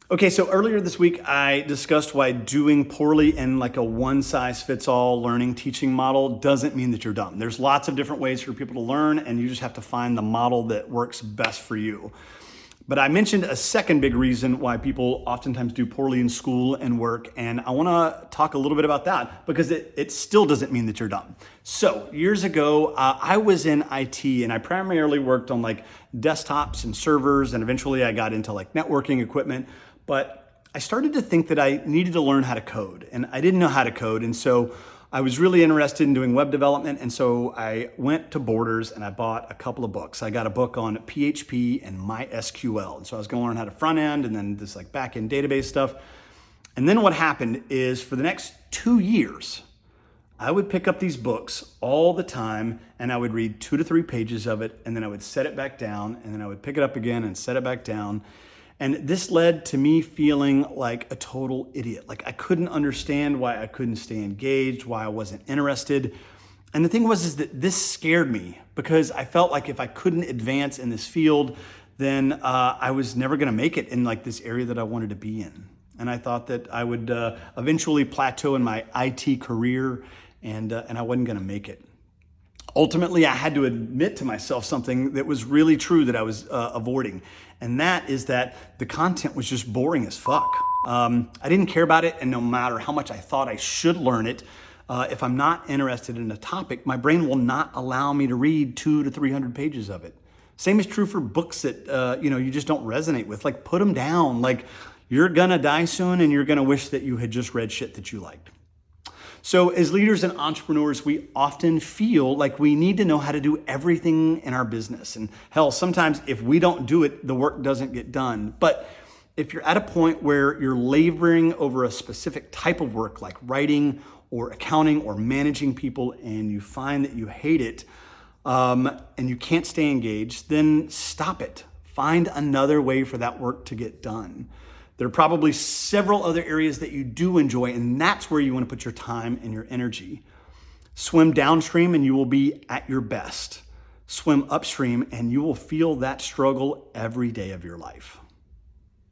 Okay, so earlier this week, I discussed why doing poorly in like a one size fits all learning teaching model doesn't mean that you're dumb. There's lots of different ways for people to learn, and you just have to find the model that works best for you. But I mentioned a second big reason why people oftentimes do poorly in school and work, and I wanna talk a little bit about that because it still doesn't mean that you're dumb. So years ago, I was in IT and I primarily worked on like desktops and servers, and eventually I got into like networking equipment. But I started to think that I needed to learn how to code, and I didn't know how to code. And so I was really interested in doing web development. And so I went to Borders and I bought a couple of books. I got a book on PHP and MySQL. And so I was going to learn how to front end and then this like back end database stuff. And then what happened is for the next 2 years, I would pick up these books all the time and I would read 2 to 3 pages of it, and then I would set it back down, and then I would pick it up again and set it back down. And this led to me feeling like a total idiot. Like I couldn't understand why I couldn't stay engaged, why I wasn't interested. And the thing was is that this scared me because I felt like if I couldn't advance in this field, then I was never gonna make it in like this area that I wanted to be in. And I thought that I would eventually plateau in my IT career, and I wasn't gonna make it. Ultimately, I had to admit to myself something that was really true that I was avoiding. And that is that the content was just boring as fuck. I didn't care about it, and no matter how much I thought I should learn it, if I'm not interested in a topic, my brain will not allow me to read 200 to 300 pages of it. Same is true for books that you just don't resonate with. Like put them down. Like you're gonna die soon, and you're gonna wish that you had just read shit that you liked. So as leaders and entrepreneurs, we often feel like we need to know how to do everything in our business. And hell, sometimes if we don't do it, the work doesn't get done. But if you're at a point where you're laboring over a specific type of work like writing or accounting or managing people, and you find that you hate it and you can't stay engaged, then stop it. Find another way for that work to get done. There are probably several other areas that you do enjoy, and that's where you want to put your time and your energy. Swim downstream and you will be at your best. Swim upstream and you will feel that struggle every day of your life.